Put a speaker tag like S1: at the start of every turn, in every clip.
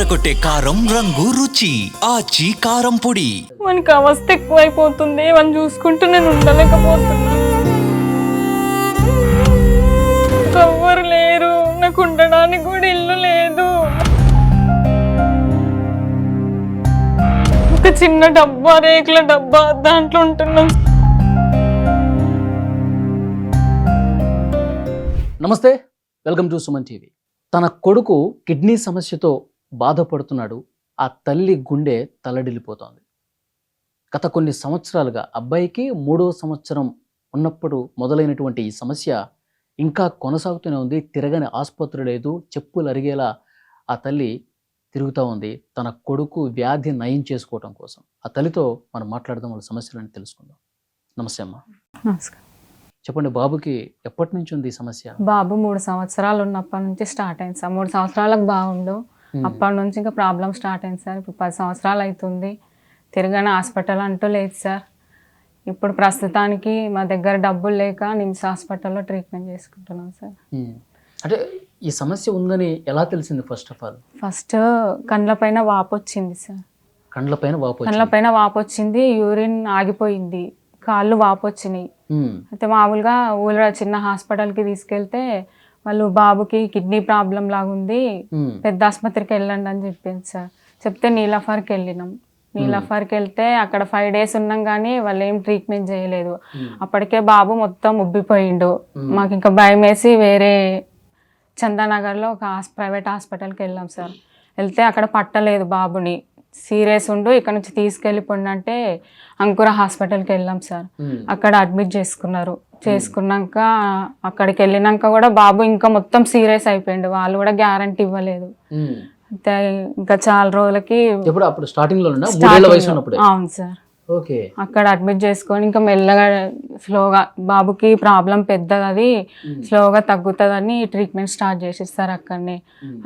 S1: అదరగొట్టే కారం రంగు రుచి ఆచి కారం పొడి.
S2: మనకి అవస్థ ఎక్కువైపోతుంది, వాళ్ళని చూసుకుంటూ నేను ఉండలేకపోతున్నా. ఎవ్వరు లేరు, నాకు ఉండడానికి కూడా ఇల్లు లేదు. ఒక చిన్న డబ్బా, రేకుల డబ్బా, దాంట్లో ఉంటున్నాం.
S3: నమస్తే, వెల్కమ్ టు సుమన్ టీవీ. తన కొడుకు కిడ్నీ సమస్యతో బాధపడుతున్నాడు. ఆ తల్లి గుండె తల్లడిల్లిపోతోంది. గత కొన్ని సంవత్సరాలుగా అబ్బాయికి 3వ సంవత్సరం ఉన్నప్పుడు మొదలైనటువంటి ఈ సమస్య ఇంకా కొనసాగుతూనే ఉంది. తిరగని ఆసుపత్రి లేదు, చెప్పులు అరిగేలా ఆ తల్లి తిరుగుతూ ఉంది తన కొడుకు వ్యాధి నయం చేసుకోవటం కోసం. ఆ తల్లితో మనం మాట్లాడదాం, వాళ్ళ సమస్యలని తెలుసుకుందాం. నమస్తే అమ్మా.
S2: నమస్కారం.
S3: చెప్పండి, బాబుకి ఎప్పటి నుంచి ఉంది ఈ సమస్య?
S2: బాబు 3 సంవత్సరాలు ఉన్నప్పటి నుంచి స్టార్ట్ అయింది సార్. 3 సంవత్సరాలకు బాగుండు, అప్పటి నుంచి ఇంకా ప్రాబ్లం స్టార్ట్ అయింది సార్. ఇప్పుడు 10 సంవత్సరాలు అవుతుంది. తిరగని హాస్పిటల్ అంటూ లేదు సార్. ఇప్పుడు ప్రస్తుతానికి మా దగ్గర డబ్బులు లేక నిమ్స్ హాస్పిటల్లో ట్రీట్మెంట్ చేసుకుంటున్నాం సార్.
S3: అంటే ఈ సమస్య ఉందని ఎలా తెలిసింది? ఫస్ట్
S2: కండ్లపైన వాపు వచ్చింది సార్.
S3: కండ్లపైన
S2: వాపు వచ్చింది, యూరిన్ ఆగిపోయింది, కాళ్ళు వాపు వచ్చినాయి. అయితే మామూలుగా ఊళ్ళో చిన్న హాస్పిటల్కి తీసుకెళ్తే వాళ్ళు బాబుకి కిడ్నీ ప్రాబ్లం లాగా ఉంది, పెద్ద ఆసుపత్రికి వెళ్ళండి అని చెప్పింది సార్. చెప్తే నీలాఫర్కి వెళ్ళినాం. నీలాఫర్కి వెళ్తే అక్కడ 5 days ఉన్నాం కానీ వాళ్ళు ఏం ట్రీట్మెంట్ చేయలేదు. అప్పటికే బాబు మొత్తం ఉబ్బిపోయిండు. మాకు ఇంకా భయం వేసి వేరే చందానగర్లో ఒక ప్రైవేట్ హాస్పిటల్కి వెళ్ళాం సార్. వెళ్తే అక్కడ పట్టలేదు బాబుని, సీరియస్ ఉండు, ఇక్కడ నుంచి తీసుకెళ్ళిపోండి అంటే అంకుర హాస్పిటల్కి వెళ్ళాం సార్. అక్కడ అడ్మిట్ చేసుకున్నాక అక్కడికి వెళ్ళినాక కూడా బాబు ఇంకా మొత్తం సీరియస్ అయిపోయిండు. వాళ్ళు కూడా గ్యారంటీ ఇవ్వలేదు. అయితే ఇంకా చాలా రోజులకి అవును సార్ అక్కడ అడ్మిట్ చేసుకొని ఇంకా మెల్లగా స్లోగా బాబుకి ప్రాబ్లం పెద్దది, అది స్లోగా తగ్గుతుందని ట్రీట్మెంట్ స్టార్ట్ చేసిస్తారు.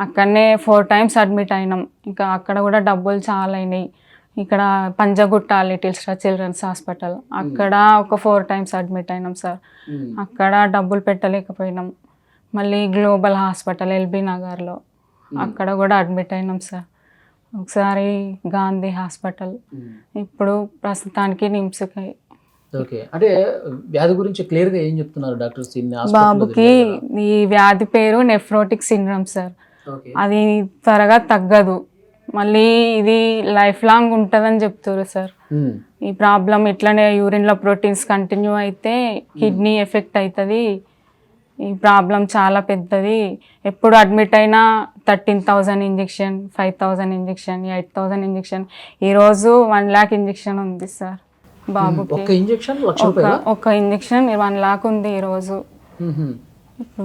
S2: అక్కడనే 4 times అడ్మిట్ అయినాం. ఇంకా అక్కడ కూడా డబ్బులు చాలా అయినాయి. ఇక్కడ Panjagutta little star children's hospital, అక్కడ ఒక 4 times అడ్మిట్ అయినాం సార్. అక్కడ డబ్బులు పెట్టలేకపోయినాం. మళ్ళీ గ్లోబల్ హాస్పిటల్ ఎల్బీ నగర్లో, అక్కడ కూడా అడ్మిట్ అయినాం సార్. ఒకసారి గాంధీ హాస్పిటల్, ఇప్పుడు ప్రస్తుతానికి నిమ్స్కి.
S3: అంటే వ్యాధి గురించి క్లియర్ గా ఏం చెప్తున్నారు డాక్టర్స్?
S2: బాబుకి ఈ వ్యాధి పేరు నెఫ్రోటిక్ సిండ్రోమ్ సార్. అది త్వరగా తగ్గదు, మళ్ళీ ఇది లైఫ్ లాంగ్ ఉంటుందని చెప్తారు సార్. ఈ ప్రాబ్లం ఇట్లనే యూరిన్లో ప్రోటీన్స్ కంటిన్యూ అయితే కిడ్నీ ఎఫెక్ట్ అవుతుంది. ఈ ప్రాబ్లం చాలా పెద్దది. ఎప్పుడు అడ్మిట్ అయినా 13,000 ఇంజెక్షన్, 5,000 ఇంజెక్షన్, 8,000 ఇంజెక్షన్. ఈరోజు 1 lakh ఇంజెక్షన్ ఉంది సార్ బాబుకి. ఒక ఇంజెక్షన్ 1 lakh ఉంది ఈరోజు.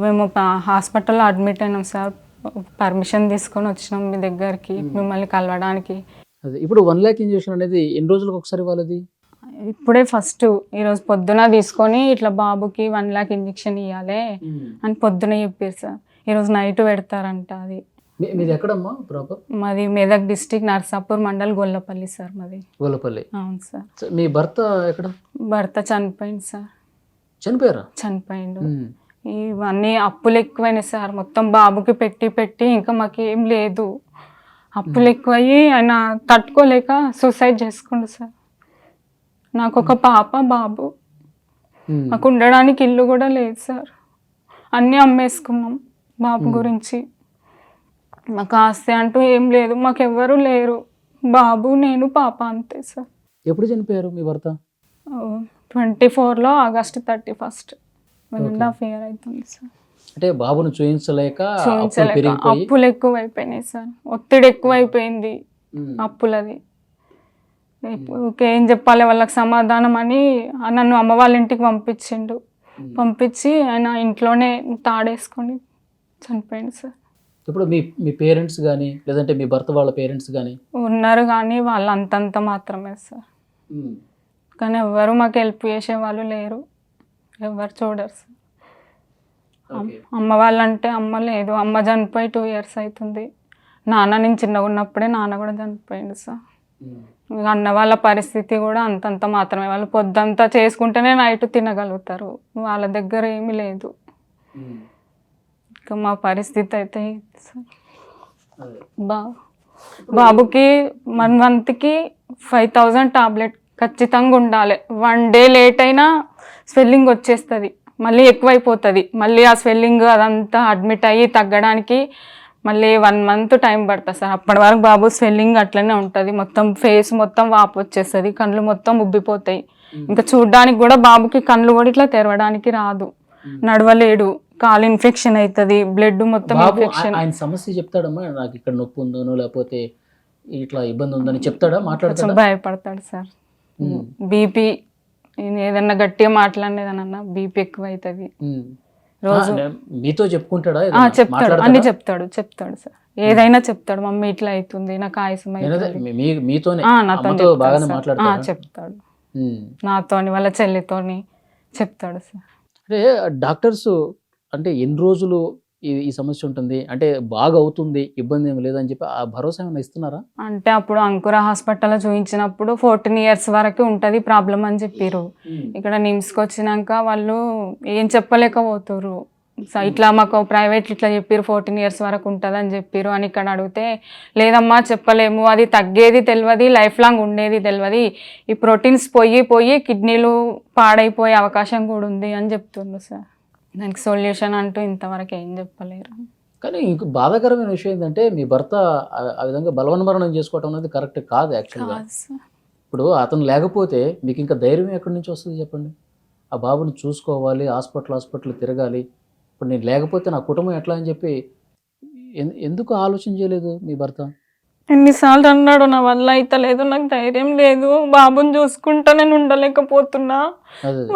S2: మేము హాస్పిటల్లో అడ్మిట్ అయినాం సార్. పర్మిషన్ తీసుకొని వచ్చినాం మీ దగ్గరికి మిమ్మల్ని కలవడానికి.
S3: ఇప్పుడు 1 lakh ఇంజెక్షన్ అనేది ఎన్ని రోజులకు ఒకసారి వాళ్ళది?
S2: ఇప్పుడే ఫస్ట్ ఈరోజు పొద్దున తీసుకొని ఇట్లా బాబుకి 1 lakh ఇంజెక్షన్ ఇవ్వాలి అని పొద్దున చెప్పారు సార్. ఈరోజు నైట్ పెడతారంట. అది మాది మెదక్ డిస్ట్రిక్ట్ నర్సాపూర్ మండల్ గొల్లపల్లి సార్. మాది
S3: గొల్లపల్లి.
S2: అవును సార్.
S3: మీ భర్త ఎక్కడ?
S2: భర్త చనిపోయింది సార్.
S3: చనిపోయిండు.
S2: ఇవన్నీ అప్పులు ఎక్కువైనాయి సార్. మొత్తం బాబుకి పెట్టి ఇంకా మాకేం లేదు. అప్పులు ఎక్కువయ్యి ఆయన తట్టుకోలేక సూసైడ్ చేసుకుండు సార్. నాకు ఒక పాప, బాబు. నాకు ఉండడానికి ఇల్లు కూడా లేదు సార్. అన్నీ అమ్మేసుకున్నాం బాబు గురించి. మాకు ఆస్తి అంటూ ఏం లేదు, మాకెవ్వరూ లేరు. బాబు, నేను, పాప అంతే సార్.
S3: ఎప్పుడు చనిపోయారు మీ భర్త?
S2: 24లో August 31st. 1.5 year అవుతుంది సార్.
S3: అంటే బాబును చూయించలేక
S2: అప్పులు ఎక్కువ అయిపోయినాయి సార్. ఒత్తిడి ఎక్కువ అయిపోయింది అప్పులది. ఏం చెప్పాలి వాళ్ళకి సమాధానం అని నన్ను అమ్మ వాళ్ళ ఇంటికి పంపించి ఆయన ఇంట్లోనే తాడేసుకొని చనిపోయింది సార్.
S3: ఇప్పుడు మీ పేరెంట్స్ కానీ లేదంటే మీ భర్త వాళ్ళ పేరెంట్స్ కానీ
S2: ఉన్నారు, కానీ వాళ్ళు అంతంత మాత్రమే సార్. కానీ ఎవరు మాకు హెల్ప్ చేసే వాళ్ళు లేరు, ఎవరు చూడరు సార్. అమ్మ వాళ్ళంటే అమ్మ లేదు, అమ్మ చనిపోయి 2 years అవుతుంది. నాన్న నేను చిన్నగా ఉన్నప్పుడే నాన్న కూడా చనిపోయింది సార్. అన్న వాళ్ళ పరిస్థితి కూడా అంతంత మాత్రమే. వాళ్ళు పొద్దంతా చేసుకుంటేనే నైట్ తినగలుగుతారు, వాళ్ళ దగ్గర ఏమీ లేదు. ఇంకా మా పరిస్థితి అయితే సార్ బాబుకి 1 మంత్కి 5,000 టాబ్లెట్ ఖచ్చితంగా ఉండాలి. 1 డే లేట్ అయినా స్వెల్లింగ్ వచ్చేస్తుంది, మళ్ళీ ఎక్కువైపోతుంది. మళ్ళీ ఆ స్వెల్లింగ్ అదంతా అడ్మిట్ అయ్యి తగ్గడానికి మళ్ళీ 1 మంత్ టైం పడుతుంది సార్. అప్పటి వరకు బాబు స్వెల్లింగ్ అట్లనే ఉంటుంది, మొత్తం ఫేస్ మొత్తం వాపు వచ్చేస్తుంది, కళ్ళు మొత్తం ఉబ్బిపోతాయి. ఇంకా చూడడానికి కూడా బాబుకి కళ్ళు కూడా ఇట్లా తెరవడానికి రాదు, నడవలేడు, కాలు ఇన్ఫెక్షన్ అవుతుంది, బ్లడ్ మొత్తం ఇన్ఫెక్షన్.
S3: ఆయన సమస్య చెప్తాడమ్మా, నాకు ఇక్కడ నొప్పి ఉందనో లేకపోతే ఇట్లా ఇబ్బంది ఉందని చెప్తాడా, మాట్లాడతాడా?
S2: భయపడతాడు సార్. బీపీ ఏదన్నా గట్టిగా మాట్లాడేదనన్నా బీపీ ఎక్కువ అవుతుంది. రోజు
S3: మీతో చెప్పుకుంటాడా?
S2: చెప్తాడు, అన్ని చెప్తాడు సార్, ఏదైనా చెప్తాడు. మమ్మీ ఇట్లా అవుతుంది, నాకు ఆయాసం అవుతుంది,
S3: మీతోనే
S2: నాతో
S3: బాగానే మాట్లాడతాడు.
S2: చెప్తాడు, నాతోని వాళ్ళ చెల్లితోని చెప్తాడు సార్.
S3: అంటే డాక్టర్స్ అంటే ఎన్ని రోజులు ఈ సమస్య ఉంటుంది, అంటే బాగా అవుతుంది, ఇబ్బంది ఏమి లేదని చెప్పి ఆ భరోసా ఏమైనా ఇస్తున్నారా?
S2: అంటే అప్పుడు అంకుర హాస్పిటల్లో చూపించినప్పుడు 14 years వరకు ఉంటుంది ప్రాబ్లం అని చెప్పారు. ఇక్కడ నిమ్స్కి వచ్చినాక వాళ్ళు ఏం చెప్పలేకపోతారు. ఇట్లా మాకు ప్రైవేట్ ఇట్లా చెప్పారు 14 years వరకు ఉంటుంది అని చెప్పారు అని ఇక్కడ అడిగితే, లేదమ్మా చెప్పలేము, అది తగ్గేది తెలియదు, లైఫ్ లాంగ్ ఉండేది తెలియదు, ఈ ప్రోటీన్స్ పోయి కిడ్నీలు పాడైపోయే అవకాశం కూడా ఉంది అని చెప్తున్నారు సార్. దానికి సొల్యూషన్ అంటూ ఇంతవరకు ఏం చెప్పలేరు.
S3: కానీ ఇంక బాధాకరమైన విషయం ఏంటంటే మీ భర్త ఆ విధంగా బలవన్మరణం చేసుకోవటం అనేది కరెక్ట్ కాదు యాక్చువల్గా. ఇప్పుడు అతను లేకపోతే మీకు ఇంకా ధైర్యం ఎక్కడి నుంచి వస్తుంది చెప్పండి? ఆ బాబుని చూసుకోవాలి, హాస్పిటల్ తిరగాలి, ఇప్పుడు నేను లేకపోతే నా కుటుంబం ఎట్లా అని చెప్పి ఎందుకు ఆలోచన చేయలేదు మీ భర్త?
S2: ఎన్నిసార్లు అన్నాడు, నా వల్ల అయితే లేదు, నాకు ధైర్యం లేదు, బాబుని చూసుకుంటా నేను ఉండలేకపోతున్నా,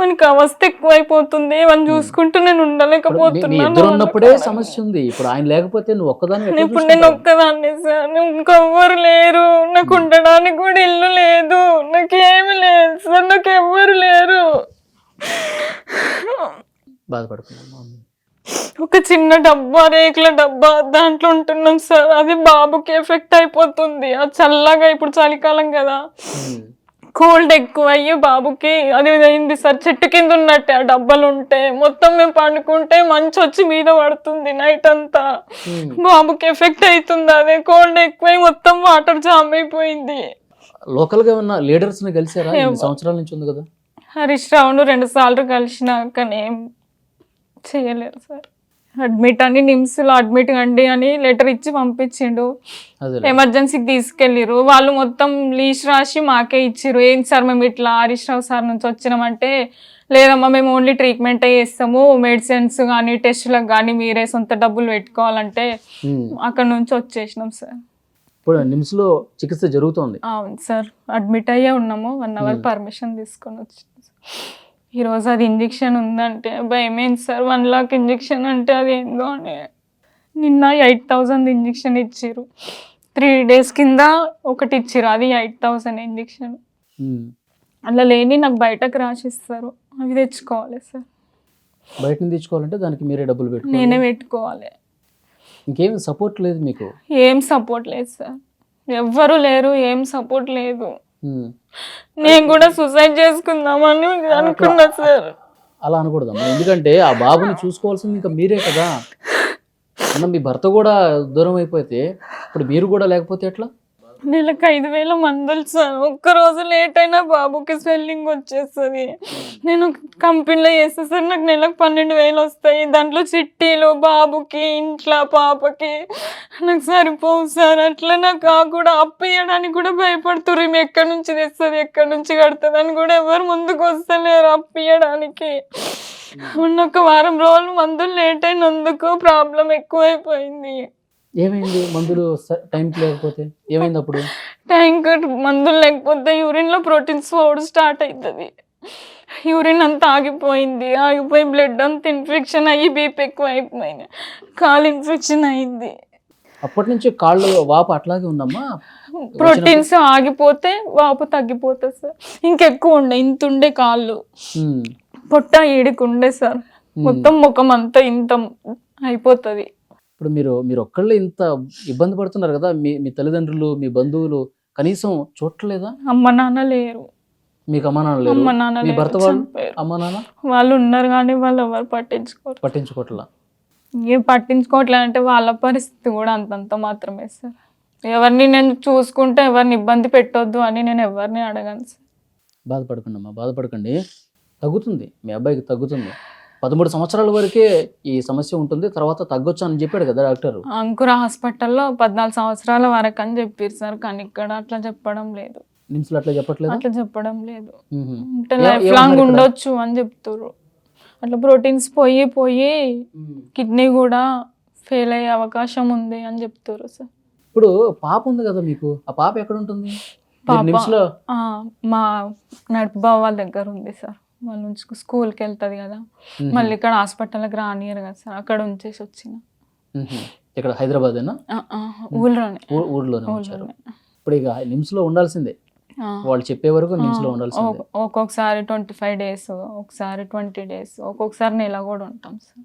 S2: మనకి అవస్థ ఎక్కువైపోతుంది, వాళ్ళని చూసుకుంటూ నేను ఉండలేకపోతున్నా.
S3: ఉన్నప్పుడే సమస్య ఉంది, ఇప్పుడు ఆయన లేకపోతే నువ్వు ఒక్కదాన్ని.
S2: ఇప్పుడు నేను ఒక్కదాన్ని సార్, ఇంకెవ్వరు లేరు, నాకు ఉండడానికి కూడా ఇల్లు లేదు, నాకేమి లేదు సార్, నాకు ఎవ్వరు లేరు.
S3: బాధపడుతున్నా.
S2: ఒక చిన్న డబ్బా, రేకుల డబ్బా, దాంట్లో ఉంటున్నాం సార్. అది బాబుకి ఎఫెక్ట్ అయిపోతుంది. ఆ చల్లగా, ఇప్పుడు చలికాలం కదా, కోల్డ్ ఎక్కువ అయ్యి బాబుకి అది అయింది సార్. చెట్టు కింద ఉన్నట్టే ఆ డబ్బాలు ఉంటే, మొత్తం మేము పండుకుంటే మంచు వచ్చి మీద పడుతుంది నైట్ అంతా, బాబుకి ఎఫెక్ట్ అవుతుంది. అదే కోల్డ్ ఎక్కువై మొత్తం వాటర్ జామ్ అయిపోయింది.
S3: లోకల్ గా ఉన్న లీడర్స్ ని కలిసారా? సంవత్సరాల నుంచి ఉంది కదా.
S2: హరీష్ రావును 2 సార్లు కలిసినాకనే చేయలేరు సార్. అడ్మిట్ అని నిమ్స్లో అడ్మిట్ అండి అని లెటర్ ఇచ్చి పంపించిండు, ఎమర్జెన్సీకి తీసుకెళ్ళిరు. వాళ్ళు మొత్తం లీస్ట్ రాసి మాకే ఇచ్చిర్రు. ఏం సార్ మేము ఇట్లా హరీష్ రావు సార్ నుంచి వచ్చినామంటే, లేదమ్మా మేము ఓన్లీ ట్రీట్మెంటే చేస్తాము, మెడిసిన్స్ కానీ టెస్టులకు కానీ మీరే సొంత డబ్బులు పెట్టుకోవాలంటే అక్కడ నుంచి వచ్చేసినాం సార్.
S3: ఇప్పుడు నిమ్స్లో చికిత్స జరుగుతుంది?
S2: అవును సార్, అడ్మిట్ అయ్యే ఉన్నాము. 1 hour పర్మిషన్ తీసుకొని వచ్చినాం. ఈరోజు అది ఇంజెక్షన్ ఉందంటే భయమైంది సార్. 1 lakh ఇంజెక్షన్ అంటే అది ఏందో అని. నిన్న 8,000 ఇంజెక్షన్ ఇచ్చిర్రు, 3 days కింద ఒకటి ఇచ్చిర్రు, అది 8,000 ఇంజెక్షన్. అలా లేని నాకు బయటకు రాసిస్తారు, అవి తెచ్చుకోవాలి సార్.
S3: బయట నుంచి తెచ్చుకోవాలంటే దానికి మీరే డబ్బులు పెట్టుకోవాలి?
S2: నేనే పెట్టుకోవాలి.
S3: ఇంకేం సపోర్ట్ లేదు మీకు?
S2: ఏం సపోర్ట్ లేదు సార్, ఎవ్వరు లేరు, ఏం సపోర్ట్ లేదు. నేను కూడా సూసైడ్ చేసుకుందామని అనుకున్నా సార్.
S3: అలా అనకూడదమ్మా, ఎందుకంటే ఆ బాబుని చూసుకోవాల్సింది ఇంకా మీరే కదా. మీ భర్త కూడా దూరం అయిపోతే ఇప్పుడు మీరు కూడా లేకపోతే ఎట్లా?
S2: నెలకు 5,000 మందులు సార్. ఒక్కరోజు లేట్ అయినా బాబుకి స్వెల్లింగ్ వచ్చేస్తుంది. నేను కంపెనీలో చేస్తే సార్ నాకు నెలకు 12,000 వస్తాయి. దాంట్లో చిట్టీలు బాబుకి, ఇంట్లో పాపకి నాకు సరిపోవు సార్. అట్లా నాకు కూడా అప్పు ఇవ్వడానికి కూడా భయపడుతుర్రు. ఈమె ఎక్కడి నుంచి తెస్తుంది, ఎక్కడి నుంచి కడుతుంది అని కూడా ఎవరు ముందుకు వస్తలేరు అప్పు ఇవ్వడానికి. మొన్న 1 వారం రోజులు మందులు లేట్ అయినందుకు ప్రాబ్లం ఎక్కువైపోయింది.
S3: ఏమైంది? మందులు టైంకి లేకపోతే ఏమైంది? అప్పుడు
S2: టైంకి మందులు లేకపోతే యూరిన్లో ప్రోటీన్స్ పౌడర్ స్టార్ట్ అవుతుంది. యూరిన్ అంతా ఆగిపోయి బ్లడ్ అంతా ఇన్ఫెక్షన్ అయ్యి బీపీ ఎక్కువ అయిపోయింది, కాలు ఇన్ఫెక్షన్ అయింది.
S3: అప్పటి నుంచి కాళ్ళు వాపు అట్లాగే ఉందమ్మా?
S2: ప్రోటీన్స్ ఆగిపోతే వాపు తగ్గిపోతుంది సార్. ఇంకెక్కువ ఉండే, ఇంత ఉండే కాళ్ళు, పొట్ట ఈడికుండే సార్, మొత్తం ముఖం అంతా ఇంత అయిపోతుంది.
S3: ఇప్పుడు మీరు ఒక్కళ్ళే ఇంత ఇబ్బంది పడుతున్నారు కదా, మీ తల్లిదండ్రులు, మీ బంధువులు కనీసం చూడలేదా?
S2: అమ్మ నాన్న లేరు.
S3: మీకు అమ్మ నాన్న లేరు? మీ భర్త వాళ్ళు అమ్మ నాన్న
S2: వాళ్ళు ఉన్నారు కానీ వాళ్ళు ఎవరు పట్టించుకోవట్లా. ఏం పట్టించుకోవట్లే అంటే వాళ్ళ పరిస్థితి కూడా అంతంత మాత్రమే సార్. ఎవరిని నేను చూసుకుంటే ఎవరిని ఇబ్బంది పెట్టొద్దు అని నేను ఎవరిని అడగను సార్.
S3: బాధపడకండి అమ్మా, బాధపడకండి. తగ్గుతుంది, మీ అబ్బాయికి తగ్గుతుంది. 13 సంవత్సరాల వరకే ఈ సమస్య ఉంటుంది, తర్వాత తగ్గొచ్చు అని చెప్పాడు కదా డాక్టర్.
S2: అంకుర హాస్పిటల్లో 14 సంవత్సరాల వరకు అని చెప్పారు సార్, కానీ ఇక్కడ అట్లా చెప్పడం లేదు.
S3: నిమ్స్లో అట్లా చెప్పట్లేదు.
S2: అట్లా చెప్పడం లేదు. అంటే లైఫ్ లాంగ్ ఉండొచ్చు అని చెప్తారు. అట్లా ప్రోటీన్స్ పోయి పోయి కిడ్నీ కూడా ఫెయిల్ అయ్యే అవకాశం ఉంది అని చెప్తారు సార్.
S3: ఇప్పుడు పాప ఉంది కదా మీకు, ఆ పాప ఎక్కడ ఉంటుంది? నిమ్స్లో
S2: మా నడుపు బావ వాళ్ళ దగ్గర ఉంది సార్. వాళ్ళ నుంచి స్కూల్కి వెళ్తుంది కదా, మళ్ళీ ఇక్కడ హాస్పిటల్కి రానియరు కదా సార్, అక్కడ ఉంచేసి వచ్చిన.
S3: ఇక్కడ హైదరాబాదేనా?
S2: ఊళ్ళోనే.
S3: ఊళ్ళోనే ఉంచారు. ఇప్పుడు ఇక నిమ్స్లో ఉండాల్సిందే, వాళ్ళు చెప్పే వరకు నిమ్స్లో ఉండాల్సిందే.
S2: ఒక్కొక్కసారి 25 days, ఒకసారి 20 days, ఒక్కొక్కసారి నెల కూడా ఉంటాం సార్.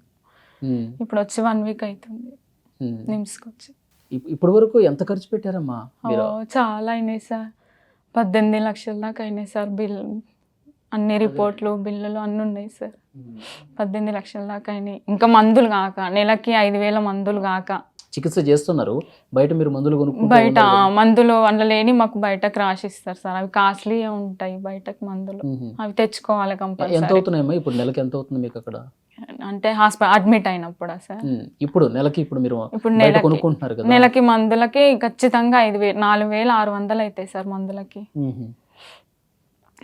S2: ఇప్పుడు వచ్చి 1 week అవుతుంది నిమ్స్కి వచ్చి.
S3: ఇప్పటి వరకు ఎంత ఖర్చు పెట్టారమ్మా?
S2: చాలా అయినాయి సార్, 18 లక్షల దాకా అయినాయి సార్. అన్ని రిపోర్ట్లు బిల్లులు అన్నీ ఉన్నాయి సార్. 18 లక్షల దాకా అయినాయి. ఇంకా మందులు కాక, నెలకి 5,000 మందులు కాక.
S3: చికిత్స చేస్తున్నారు, బయట మీరు మందులు కొనుక్కుంటే?
S2: బయట మందులు అందులో లేని మాకు బయటకు రాసిస్తారు సార్, అవి కాస్ట్లీ ఉంటాయి బయటకు మందులు, అవి తెచ్చుకోవాలి కంపల్సరీ.
S3: ఎంత అవుతున్నాయమ్మా ఇప్పుడు నెలకి? ఎంత అవుతుంది మీకు అక్కడ?
S2: అంటే హాస్పిటల్ అడ్మిట్ అయినప్పుడు సార్.
S3: ఇప్పుడు నెలకి ఇప్పుడు మీరు కొనుక్కుంటున్నారు కదా,
S2: నెలకి మందులకి ఖచ్చితంగా 5,000 4,600 అవుతాయి సార్ మందులకి.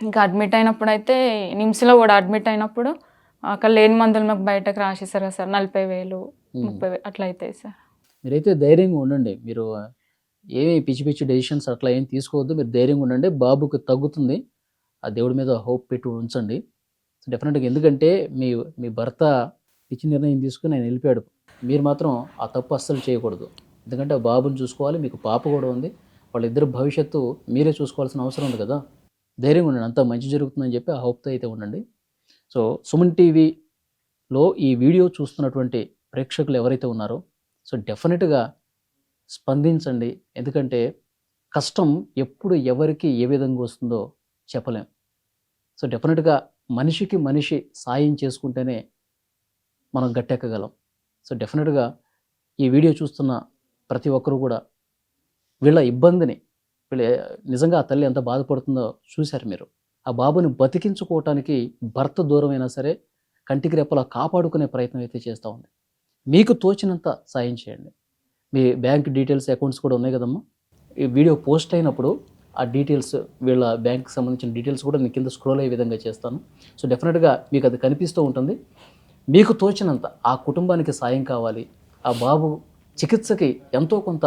S2: ఇంకా అడ్మిట్ అయినప్పుడు అయితే నిమ్స్లో కూడా అడ్మిట్ అయినప్పుడు అక్కడ లేని మందులు మాకు బయటకు రాసేసారు కదా సార్, 40,000 30,000 అట్లా అవుతాయి సార్.
S3: మీరైతే ధైర్యంగా ఉండండి, మీరు ఏమి పిచ్చి పిచ్చి డెసిషన్స్ అట్లా ఏం తీసుకోవద్దు, మీరు ధైర్యంగా ఉండండి. బాబుకి తగ్గుతుంది, ఆ దేవుడి మీద హోప్ పెట్టి ఉంచండి డెఫినెట్గా. ఎందుకంటే మీ భర్త పిచ్చి నిర్ణయం తీసుకుని ఆయన వెళ్ళిపోయాడు, మీరు మాత్రం ఆ తప్పు అస్సలు చేయకూడదు. ఎందుకంటే ఆ బాబుని చూసుకోవాలి, మీకు పాప కూడా ఉంది, వాళ్ళిద్దరు భవిష్యత్తు మీరే చూసుకోవాల్సిన అవసరం ఉంది కదా. ధైర్యంగా ఉండండి, అంతా మంచి జరుగుతుందని చెప్పి ఆ హోప్తో అయితే ఉండండి. సో సుమన్ టీవీలో ఈ వీడియో చూస్తున్నటువంటి ప్రేక్షకులు ఎవరైతే ఉన్నారో, సో డెఫినెట్గా స్పందించండి. ఎందుకంటే కష్టం ఎప్పుడు ఎవరికి ఏ విధంగా వస్తుందో చెప్పలేం. సో డెఫినెట్గా మనిషికి మనిషి సాయం చేసుకుంటేనే మనం గట్టెక్కగలం. సో డెఫినెట్గా ఈ వీడియో చూస్తున్న ప్రతి ఒక్కరూ కూడా వీళ్ళ ఇబ్బందిని, నిజంగా ఆ తల్లి ఎంత బాధపడుతుందో చూశారు మీరు. ఆ బాబుని బతికించుకోవటానికి భర్త దూరమైనా సరే కంటికి రెప్పలా కాపాడుకునే ప్రయత్నం అయితే చేస్తూ ఉంది. మీకు తోచినంత సాయం చేయండి. మీ బ్యాంక్ డీటెయిల్స్, అకౌంట్స్ కూడా ఉన్నాయి కదమ్మా. ఈ వీడియో పోస్ట్ అయినప్పుడు ఆ డీటెయిల్స్, వీళ్ళ బ్యాంక్కి సంబంధించిన డీటెయిల్స్ కూడా నేను కింద స్క్రోల్ అయ్యే విధంగా చేస్తాను. సో డెఫినెట్గా మీకు అది కనిపిస్తూ ఉంటుంది. మీకు తోచినంత ఆ కుటుంబానికి సాయం కావాలి, ఆ బాబు చికిత్సకి ఎంతో కొంత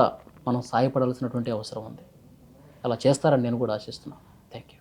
S3: మనం సాయపడాల్సినటువంటి అవసరం ఉంది. అలా చేస్తారని నేను కూడా ఆశిస్తున్నాను. Thank you.